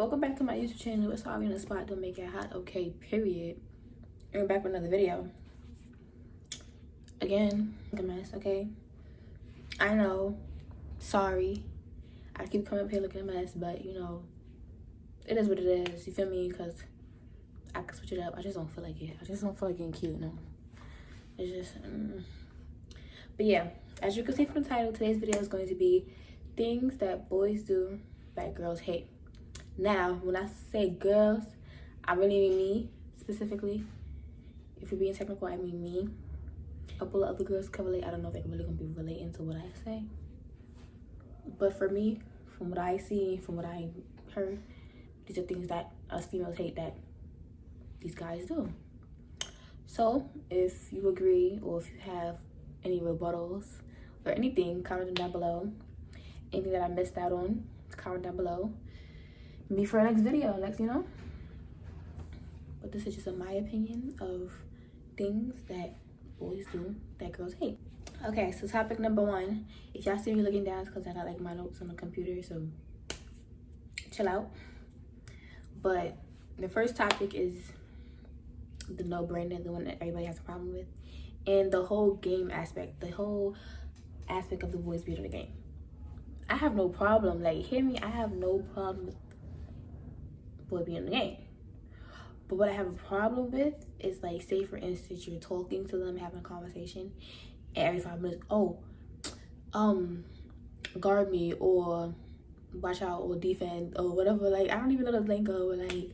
Welcome back to my YouTube channel. It's Arii in the spot, don't make it hot, okay, period. And we're back with another video. Again, a mess, okay? I know, sorry. I keep coming up here looking a mess, but you know, it is what it is, you feel me? Because I can switch it up. I just don't feel like it. I just don't feel like getting cute, no. It's just, But yeah, as you can see from the title, today's video is going to be things that boys do that girls hate. Now, when I say girls, I really mean me, specifically. If you're being technical, I mean me. A couple of other girls can relate. I don't know if they're really going to be relating to what I say. But for me, from what I see, from what I heard, these are things that us females hate that these guys do. So, if you agree or if you have any rebuttals or anything, comment them down below. Anything that I missed out on, comment down below. Me for our next video, you know. But this is just my opinion of things that boys do that girls hate. Okay, so topic number one. If y'all see me looking down, it's because I got like my notes on the computer, so chill out. But the first topic is the no-brainer, the one that everybody has a problem with, and the whole game aspect, the whole aspect of the boys being in the game. I have no problem, like, hear me, I have no problem with boy being in the game. But what I have a problem with is, like, say for instance you're talking to them, having a conversation, and every 5 minutes, oh, guard me, or watch out, or defend, or whatever. Like, I don't even know the lingo, or like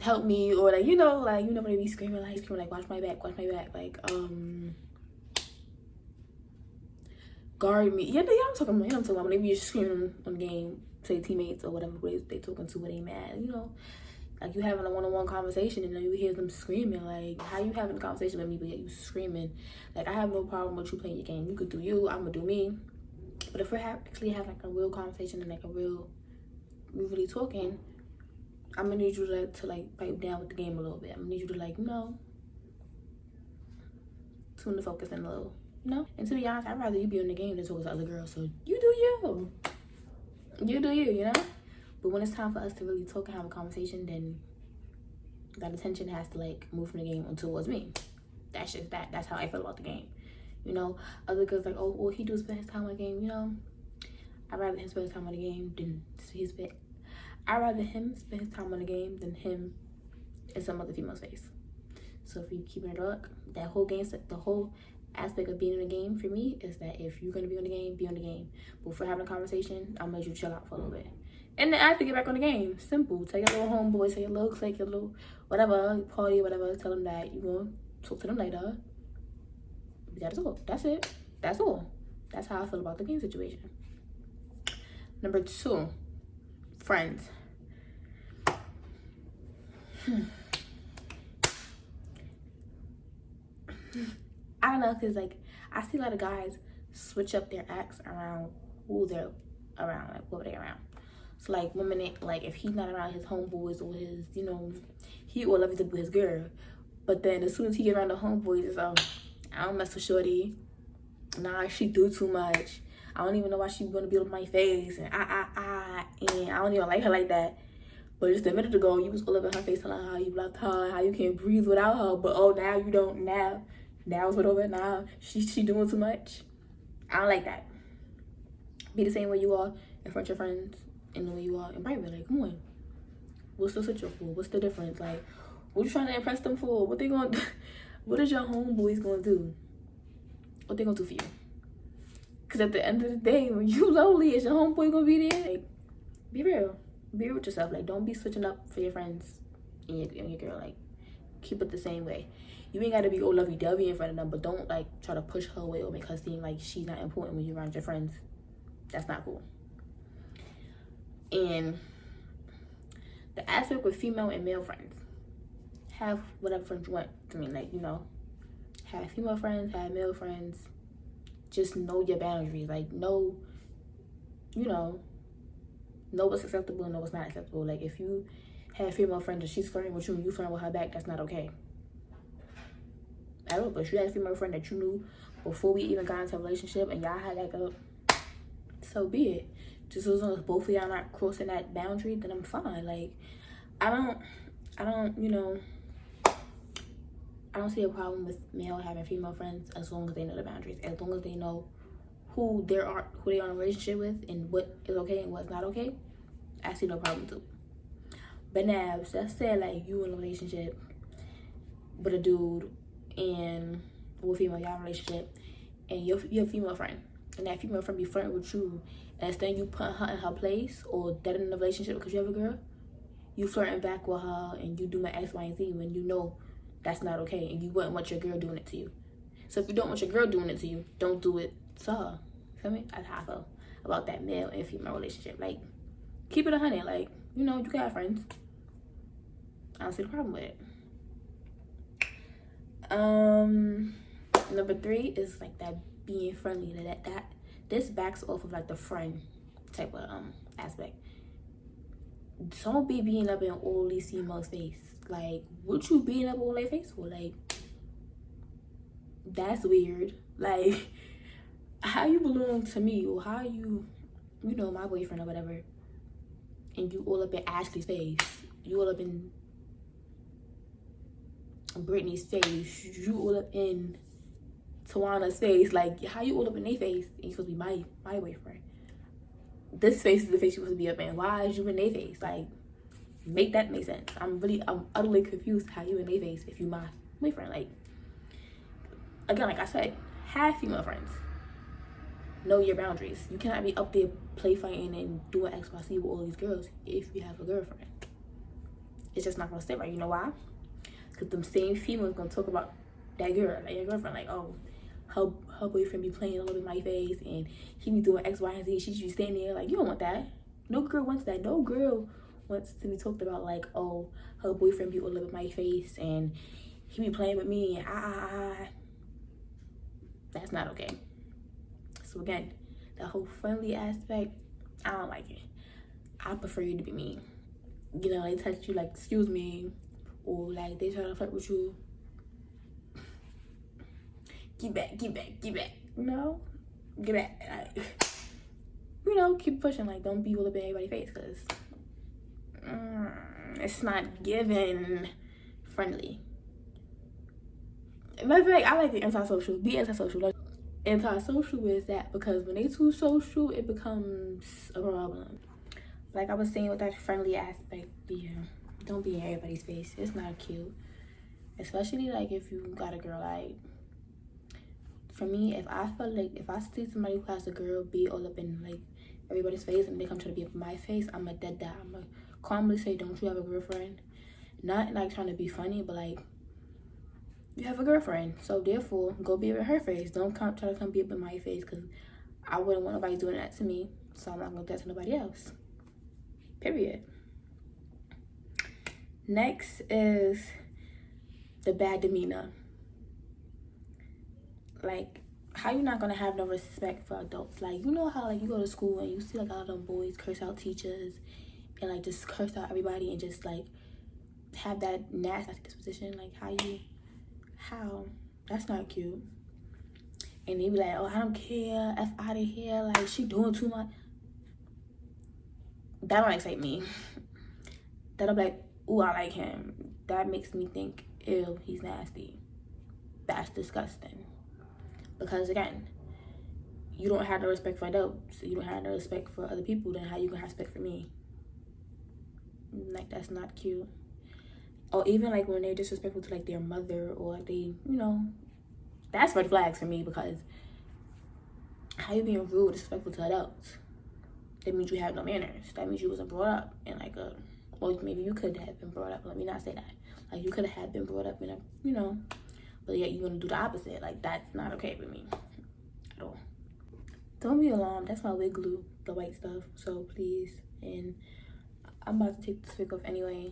help me, or like, you know when they be screaming like watch my back, like guard me. Yeah, I'm talking about when they be just screaming on the game, say teammates or whatever they talking to when they mad, you know. Like, you having a one-on-one conversation and then you hear them screaming. Like, how you having a conversation with me but yet you screaming? Like, I have no problem with you playing your game. You could do you, I'm gonna do me. But if we're actually having like a real conversation and like we're really talking, I'm gonna need you to like pipe down with the game a little bit. I'm gonna need you to, like, you know, tune the focus in a little, you know. And to be honest, I'd rather you be in the game than talk to other girls. So you do you. You do you, you know? But when it's time for us to really talk and have a conversation, then that attention has to, like, move from the game towards me. That's just that. That's how I feel about the game. You know, other girls like, oh, well, he do spend his time on the game, you know? I'd rather him spend his time on the game than I'd rather him spend his time on the game than him in some other female's face. So if you keep it dark, that whole game, the whole aspect of being in the game for me is that if you're gonna be on the game, be on the game. But if we're having a conversation, I'm gonna let you chill out for a little bit. And then after, get back on the game. Simple. Tell your little homeboy, tell your little clique, your little whatever, party, whatever. Tell them that you're gonna talk to them later. That's all. That's it. That's all. That's how I feel about the game situation. Number 2, friends. I don't know, because, like, I see a lot of guys switch up their acts around who they're around, like, what they're around. So, like, one minute, like, if he's not around his homeboys or his, you know, he will love to be his girl. But then as soon as he get around the homeboys, it's, I don't mess with shorty. Nah, she do too much. I don't even know why she wanna be on my face. And and I don't even like her like that. But just a minute ago, you was all over her face telling her how you loved her, how you can't breathe without her. But, oh, now you don't. Now it's whatever. Now she doing too much. I don't like that. Be the same way you are in front of your friends and the way you are in private. Like, come on. What's the switch up for? What's the difference? Like, what you trying to impress them for? What they gonna do? What is your homeboys gonna do? What they gonna do for you? Because at the end of the day, when you lonely, is your homeboy gonna be there? Like, be real. Be real with yourself. Like, don't be switching up for your friends and your girl. Like, keep it the same way. You ain't gotta be all lovey-dovey in front of them, but don't, like, try to push her away or make her seem like she's not important when you're around your friends. That's not cool. And the aspect with female and male friends. Have whatever friends you want. I mean, like, you know, have female friends, have male friends. Just know your boundaries. Like, know, you know what's acceptable and know what's not acceptable. Like, if you have a female friend and she's flirting with you and you flirting with her back, that's not okay. I don't know, but if you had a female friend that you knew before we even got into a relationship and y'all had like a, so be it. Just as long as both of y'all not crossing that boundary, then I'm fine. Like, I don't, you know, I don't see a problem with male having female friends as long as they know the boundaries, as long as they know who they are in a relationship with and what is okay and what's not okay. I see no problem to it. But now, so let's say like you in a relationship with a dude and with female, y'all in a relationship, and you're a female friend, and that female friend be flirting with you, and instead you put her in her place or dead in the relationship because you have a girl, you flirting back with her and you do my X, Y, and Z when you know that's not okay and you wouldn't want your girl doing it to you. So if you don't want your girl doing it to you, don't do it to her. Feel me? That's how I feel about that male and female relationship. Like, keep it 100. Like, you know, you can have friends. I don't see the problem with it. Number 3 is like that being friendly. That this backs off of like the friend type of aspect. Don't be beating up in all these females' face. Like, what you beating up all their face for? Like, that's weird. Like, how you belong to me, or how you know, my boyfriend or whatever, and you all up in Ashley's face, you all up in Brittany's face, you all up in Tawana's face. Like, how you all up in their face and you supposed to be my boyfriend? This face is the face you're supposed to be up in. Why is you in their face? Like, make that make sense. I'm utterly confused how you in their face if you my boyfriend. Like, again, like I said, have female friends. Know your boundaries. You cannot be up there play fighting and doing X, Y, Z with all these girls if you have a girlfriend. It's just not gonna sit right. You know why? Because them same females gonna talk about that girl, like your girlfriend, like, oh, her boyfriend be playing all over my face and he be doing X, Y, and Z. She just be standing there like, you don't want that. No girl wants that. No girl wants to be talked about like, oh, her boyfriend be all over my face and he be playing with me and That's not okay. So again, that whole friendly aspect, I don't like it. I prefer you to be mean. You know, they touch you like, excuse me, or like they try to flirt with you. Get back. No, get back. Like, you know, keep pushing. Like, don't be all up in everybody's face, because it's not given friendly. Matter of fact, I like the antisocial. Be antisocial. Like, antisocial is that because when they too social, it becomes a problem. Like I was saying with that friendly aspect, yeah, don't be in everybody's face. It's not cute. Especially like if you got a girl. Like, for me, if I feel like if I see somebody who has a girl be all up in like everybody's face and they come try to be up in my face, I'm a dead die. I'm gonna calmly say, don't you have a girlfriend? Not like trying to be funny, but like, you have a girlfriend, so therefore go be up in her face. Don't try to come be up in my face, because I wouldn't want nobody doing that to me, so I'm not gonna do that to nobody else. Period. Next is the bad demeanor. Like, how you not gonna have no respect for adults? Like, you know how like you go to school and you see like all them boys curse out teachers and like just curse out everybody and just like have that nasty disposition? Like, how? That's not cute. And they be like, oh, I don't care, F out of here, like she doing too much. That don't excite me. That'll be like, ooh, I like him. That makes me think, ew, he's nasty. That's disgusting. Because again, you don't have no respect for adults, you don't have no respect for other people, then how you gonna have respect for me? Like, that's not cute. Or even like when they're disrespectful to like their mother, or like they, you know, that's red flags for me, because how you being rude, disrespectful to adults? That means you have no manners. That means you wasn't brought up in like a, well, maybe you could have been brought up, let me not say that. Like, you could have been brought up in a, you know, but yet you want to do the opposite. Like, that's not okay with me at all. Don't be alarmed. That's my wig glue, the white stuff. So please, and I'm about to take this wig off anyway.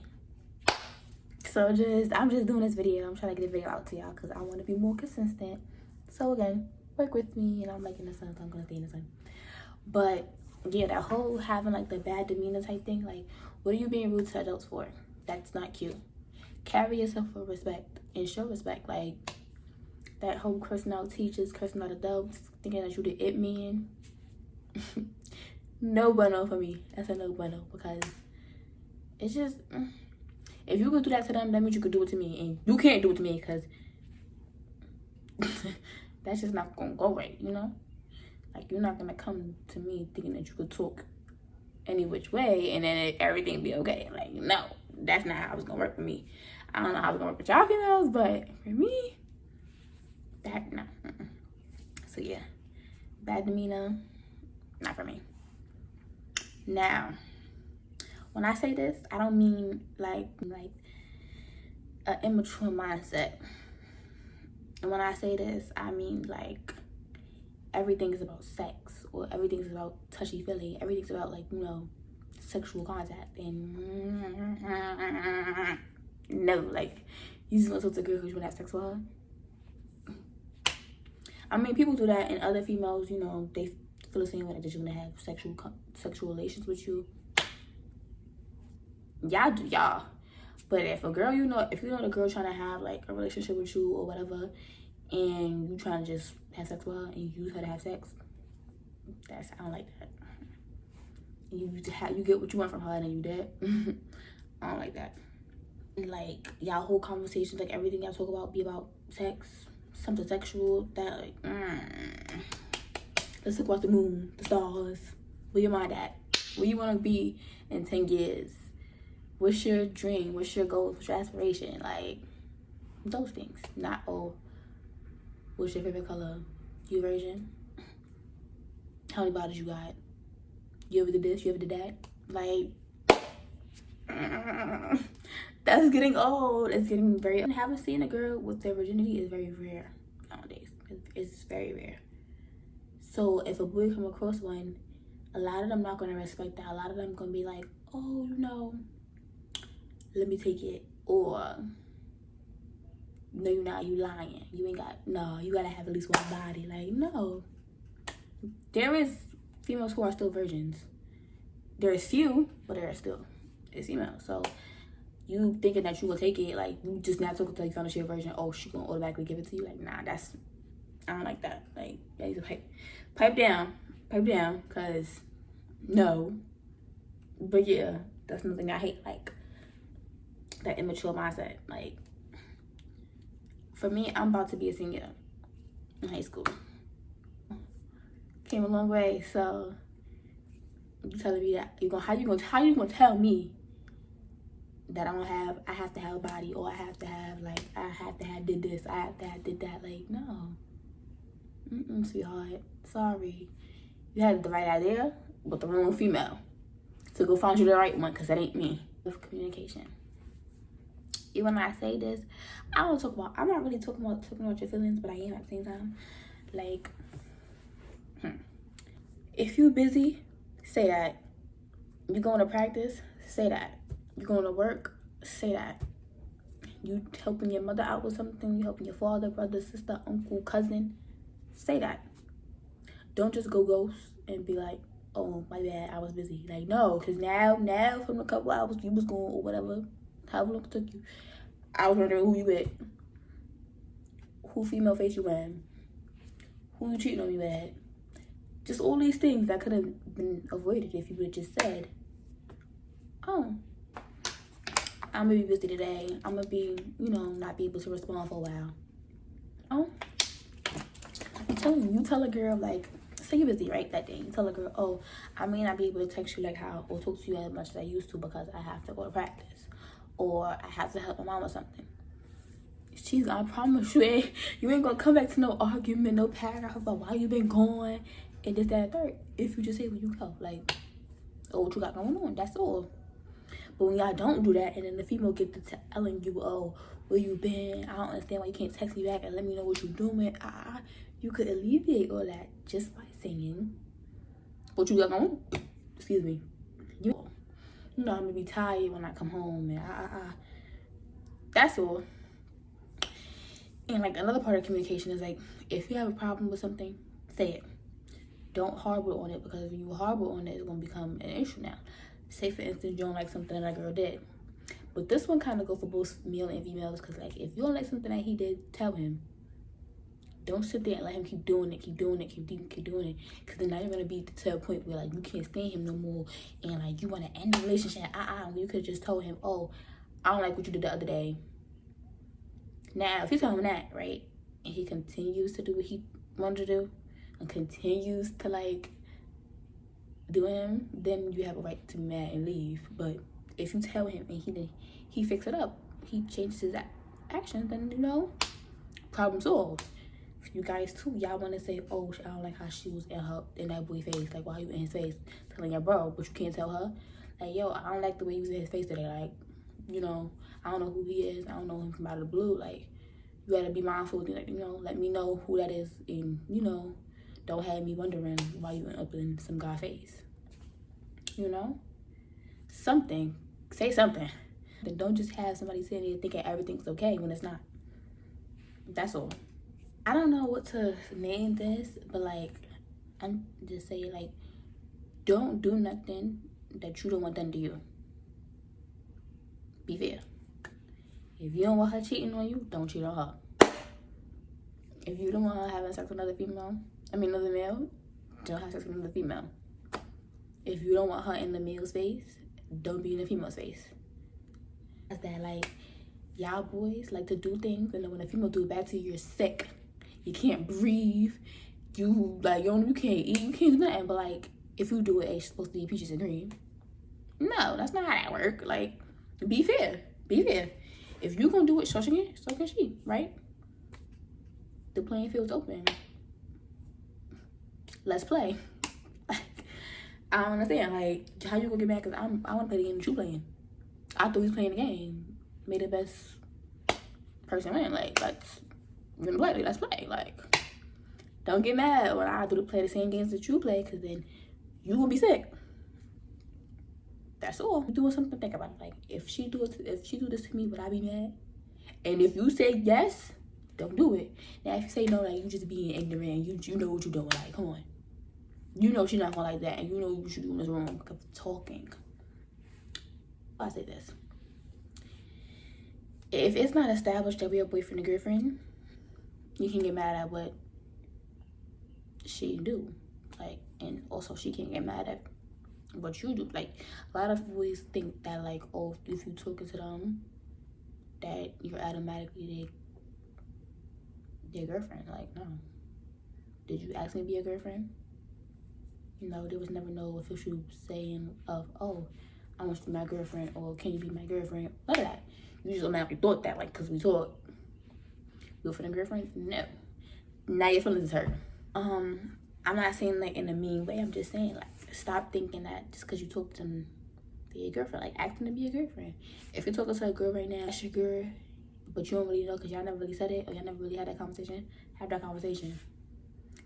So I'm just doing this video. I'm trying to get a video out to y'all because I want to be more consistent. So again, work with me, and I'm like in the sun, so I'm gonna stay in the sun. But yeah, that whole having like the bad demeanor type thing, like, what are you being rude to adults for? That's not cute. Carry yourself with respect and show respect. Like, that whole cursing out teachers, cursing out adults, thinking that you the it man. no bueno for me. That's a no bueno, because it's just, if you could do that to them, that means you could do it to me, and you can't do it to me, because that's just not gonna go right, you know? Like, you're not gonna come to me thinking that you could talk any which way and then everything be okay. Like, no, that's not how it's gonna work for me. I don't know how it's gonna work with y'all females, but for me, that, no. So yeah, bad demeanor, not for me. Now, when I say this, I don't mean like an immature mindset. And when I say this, I mean like everything is about sex, or everything is about touchy-feely. Everything's about, like, you know, sexual contact. And no, like, you just want to talk to a girl because you want to have sex with her. I mean, people do that, and other females, you know, they feel the same way, that you're gonna have sexual relations with you. Y'all do y'all. But if a girl, you know, if you know the girl trying to have like a relationship with you or whatever, and you trying to just have sex with her and you use her to have sex, I don't like that. You get what you want from her and then you dead. I don't like that. Like, y'all whole conversations, like everything y'all talk about be about sex, something sexual. That like, let's talk about the moon, the stars. Where your mind at? Where you want to be in 10 years? What's your dream? What's your goal? What's your aspiration? Like, those things. Not, oh, what's your favorite color? You virgin? How many bottles you got? You ever did this? You ever did that? Like, that's getting old. It's getting very old. Having seen a girl with their virginity is very rare nowadays. It's very rare. So if a boy come across one, a lot of them not going to respect that. A lot of them going to be like, oh, you know, let me take it. Or, no, you're not. You lying. You ain't got, no, you got to have at least one body. Like, no. There is females who are still virgins. There is few, but there are still. It's females. So you thinking that you will take it, like, you just not took it till you found a shit virgin. Oh, she gonna automatically give it to you. Like, nah, I don't like that. Like, yeah, you pipe down, cause no. But yeah, that's something I hate, like that immature mindset. Like, for me, I'm about to be a senior in high school. Came a long way, so you telling me that how you gonna tell me that I have to have a body, or I have to have did this, I have to have did that? Like, no. Sweetheart, sorry. You had the right idea, but the wrong female. So go find you the right one, because that ain't me. With communication. Even when I say this, I'm not really talking about your feelings, but I am at the same time. Like, if you busy, say that. You going to practice, say that. You going to work, say that. You helping your mother out with something, you helping your father, brother, sister, uncle, cousin, say that. Don't just go ghost and be like, oh, my bad, I was busy. Like, no, because now from a couple hours you was going, or whatever, however long it took you, I was wondering who you with, who female face you in, who you cheating on me with. Just all these things that could have been avoided if you would have just said, oh, I'm gonna be busy today. I'm gonna be, you know, not be able to respond for a while. Oh, I'm telling you, tell a girl, like, say you're busy, right, that day. You tell a girl, oh, I may not be able to text you like how, or talk to you as much as I used to because I have to go to practice, or I have to help my mom or something. I promise you ain't gonna come back to no argument, no paragraph about why you been gone, and this, that, and third. If you just say where you go, like, oh, what you got going on, that's all. But when y'all don't do that, and then the female get to telling you, oh, where you been? I don't understand why you can't text me back and let me know what you're doing. You could alleviate all that just by saying what you got going on. Excuse me. You know I'm gonna be tired when I come home, and that's all. And like, another part of communication is like, if you have a problem with something, say it. Don't harbor on it, because when you harbor on it, it's gonna become an issue now. Say for instance, you don't like something that a girl did. But this one kind of go for both male and females, because like, if you don't like something that he did, tell him. Don't sit there and let him keep doing it. Because then now you're going to be to a point where, like, you can't stand him no more. And, like, you want to end the relationship. You could have just told him, oh, I don't like what you did the other day. Now, if you tell him that, right, and he continues to do what he wanted to do, and continues to, like, do him, then you have a right to be mad and leave. But if you tell him and he fix it up, he changes his actions, then, you know, problem solved. You guys too, y'all want to say, oh, I don't like how she was in that boy face. Like, why you in his face telling your bro, but you can't tell her? Like, yo, I don't like the way he was in his face today. Like, you know, I don't know who he is. I don't know him from out of the blue. Like, you gotta be mindful. Like, you know, let me know who that is, and, you know, don't have me wondering why you went up in some guy's face. You know, something. Say something. Then don't just have somebody sitting there thinking everything's okay when it's not. That's all. I don't know what to name this, but, like, I'm just saying, like, don't do nothing that you don't want done to you. Be fair. If you don't want her cheating on you, don't cheat on her. If you don't want her having sex with another male, don't have sex with another female. If you don't want her in the male's face, don't be in the female's face. That's that, like, y'all boys like to do things, and then when a female do it back to you, you're sick. You can't breathe. You can't eat. You can't do nothing. But, like, if you do it, it's supposed to be peaches and cream. No, that's not how that work. Like, be fair. Be fair. If you gonna do it, so can she, right? The playing field's open. Let's play. Like, I don't understand. Like, how you gonna get mad? Because I want to play the game that you playing. I thought we was playing the game. May the best person win. Like, let's play. Like, don't get mad when I do to play the same games that you play, because then you will be sick. That's all. Doing something, think about it. Like, if she do this to me, would I be mad? And if you say yes, don't do it. Now, if you say no, like, you just being ignorant, you know what you're doing. Like, come on. You know she's not gonna like that, and you know you should do this wrong because of talking. I'll say this. If it's not established that we're boyfriend and girlfriend, you can get mad at what she do. Like, and also she can get mad at what you do. Like, a lot of boys think that, like, oh, if you talking to them, that you're automatically their girlfriend. Like, no. Did you ask me to be a girlfriend? You know, there was never no official saying of, oh, I want you to be my girlfriend, or can you be my girlfriend? None of that. You just automatically thought that, like, because we talk. Girlfriend and girlfriend? No. Now your feelings is hurt. I'm not saying, like, in a mean way. I'm just saying, like, stop thinking that just because you talk to them, be your girlfriend. Like, ask them to be your girlfriend. If you're talking to a girl right now, that's your girl, but you don't really know because y'all never really said it, or y'all never really had that conversation, have that conversation.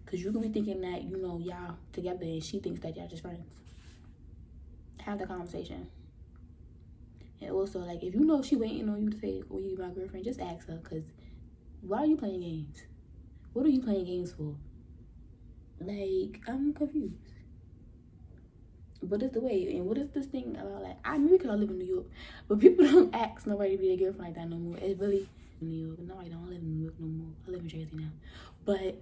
Because you could be thinking that, you know, y'all together and she thinks that y'all just friends. Have the conversation. And also, like, if you know she waiting on you to say, oh, you my girlfriend, just ask her. Because why are you playing games? What are you playing games for? Like, I'm confused. But it's the way. And what is this thing about, like, I mean, we could all live in New York, but people don't ask nobody to be their girlfriend like that no more. It's really New York. No, I don't live in New York no more. I live in Jersey now. But,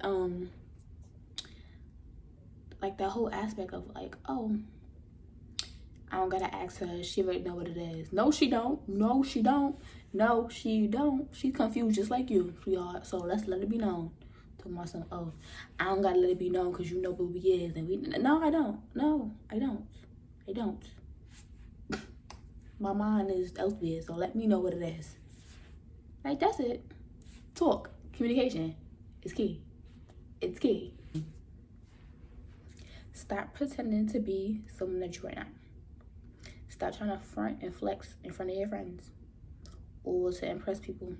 like, that whole aspect of, like, oh, I don't gotta ask her, she already know what it is. No, she don't. No, she don't. No, she don't. She's confused just like you, sweetheart. So let's let it be known. To myself, oh, I don't gotta let it be known because you know who we is. And we, no, I don't. No, I don't. I don't. My mind is elsewhere, so let me know what it is. Like, that's it. Talk. Communication is key. It's key. Stop pretending to be someone that you are not. Stop trying to front and flex in front of your friends or to impress people.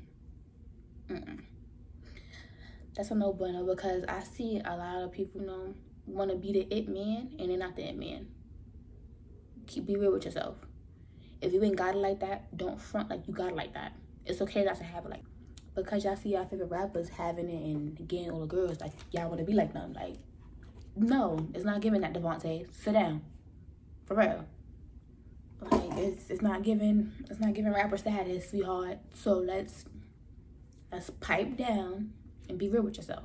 That's a no-brainer, because I see a lot of people, you know, want to be the it man and they're not the it man. Be real with yourself. If you ain't got it like that, don't front like you got it like that. It's okay not to have it like that. Because y'all see y'all favorite rappers having it and getting all the girls, like, y'all want to be like them. Like, no, it's not giving that, Devontae. Sit down. For real. Like, it's not giving rapper status, sweetheart. So let's pipe down and be real with yourself.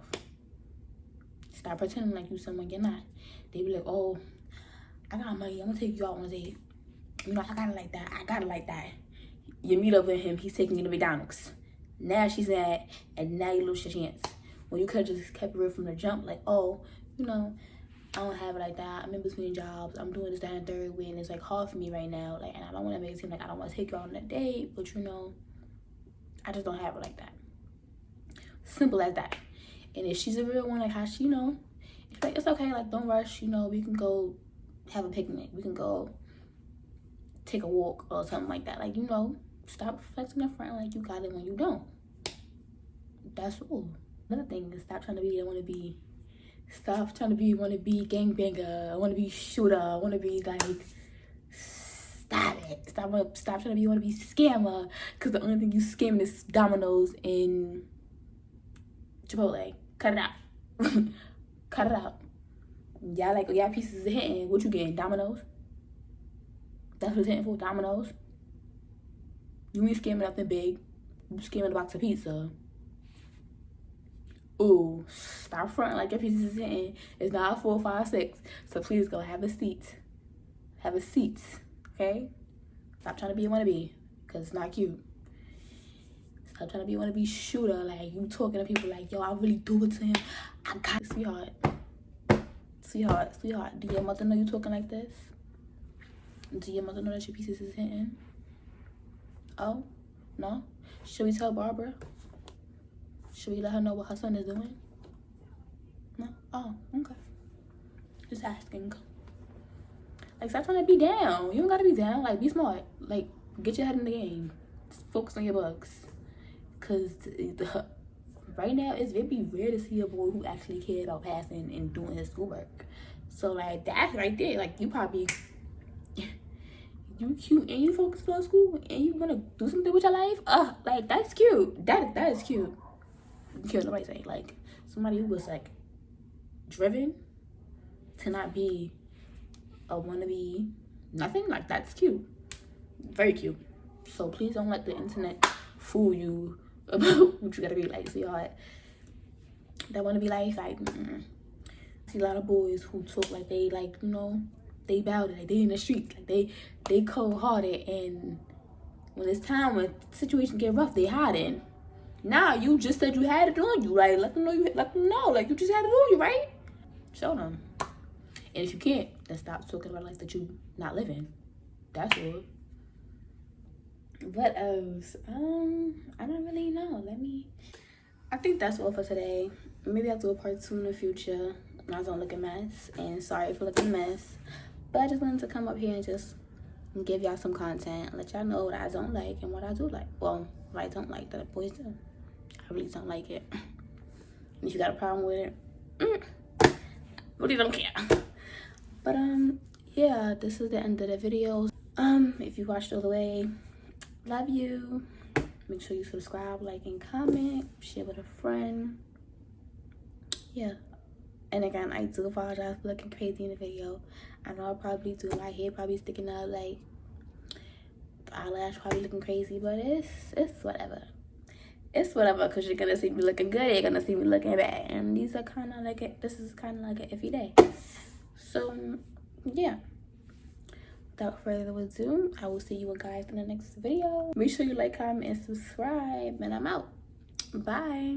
Stop pretending like you someone you're not. They be like, oh, I got money, I'm gonna take you out on a date. You know, I got it like that. I got it like that. You meet up with him, he's taking you to McDonald's. Now she's mad, and now you lose your chance. When you could have just kept it real from the jump, like, oh, you know, I don't have it like that. I'm in between jobs. I'm doing this, that, and third way, and it's like hard for me right now. Like, and I don't want to make it seem like I don't want to take you out on a date, but you know, I just don't have it like that. Simple as that. And if she's a real one, like how she, you know, it's like, it's okay. Like, don't rush. You know, we can go have a picnic. We can go take a walk or something like that. Like, you know, stop flexing in front like you got it when you don't. That's all. Another thing is stop trying to be wannabe. Stop trying to be wannabe gangbanger, wannabe shooter, wannabe like. Stop it. Stop trying to be wannabe scammer. Cause the only thing you scamming is Domino's and Chipotle. Cut it out. Cut it out. Y'all like y'all pieces of hitting. What you getting? Domino's? That's what it's hitting for. Domino's. You ain't scamming nothing big. You scamming a box of pizza. Ooh, stop fronting like your pieces is hitting. It's not a 4, 5, 6. So please go have a seat. Have a seat, okay? Stop trying to be a wannabe, cause it's not cute. Stop trying to be a wannabe shooter. Like you talking to people like, yo, I really do it to him. I got it, sweetheart. Sweetheart. Do your mother know you talking like this? Do your mother know that your pieces is hitting? Oh, no? Should we tell Barbara? Should we let her know what her son is doing? No? Oh, okay. Just asking. Like, stop trying to be down. You don't gotta be down. Like, be smart. Like, get your head in the game. Just focus on your bugs. Cause right now, it's very rare to see a boy who actually cares about passing and doing his schoolwork. So, like, that's right there. Like, you probably... You cute and you focus on school and you wanna do something with your life. Like, that's cute. That is cute. You can't nobody say, like, somebody who was like driven to not be a wannabe nothing, like, that's cute. Very cute. So please don't let the internet fool you about what you gotta be like, sweetheart. That wanna be life, like, see a lot of boys who talk like they, like, you know, they about it, like they in the streets, like they cold-hearted, and when it's time, when situation get rough, they hiding. Nah, you just said you had it on you, right? Let them know, like you just had it on you, right? Show them. And if you can't, then stop talking about life that you not living. That's all. What else? I don't really know. I think that's all for today. Maybe I'll do a part 2 in the future when I don't look a mess. And sorry for looking a mess. But I just wanted to come up here and just give y'all some content. Let y'all know what I don't like and what I do like. Well, what I don't like that boys do. I really don't like it. And if you got a problem with it, really don't care. But yeah, this is the end of the video. If you watched all the way, love you. Make sure you subscribe, like, and comment. Share with a friend. Yeah. And again, I do apologize for looking crazy in the video. I know I probably do. My hair probably sticking out, like, the eyelash probably looking crazy, but it's whatever. It's whatever, because you're gonna see me looking good, you're gonna see me looking bad. And these are kind of like this is kind of like an iffy day. So yeah, without further ado, I will see you guys in the next video. Make sure you like, comment, and subscribe, and I'm out. Bye.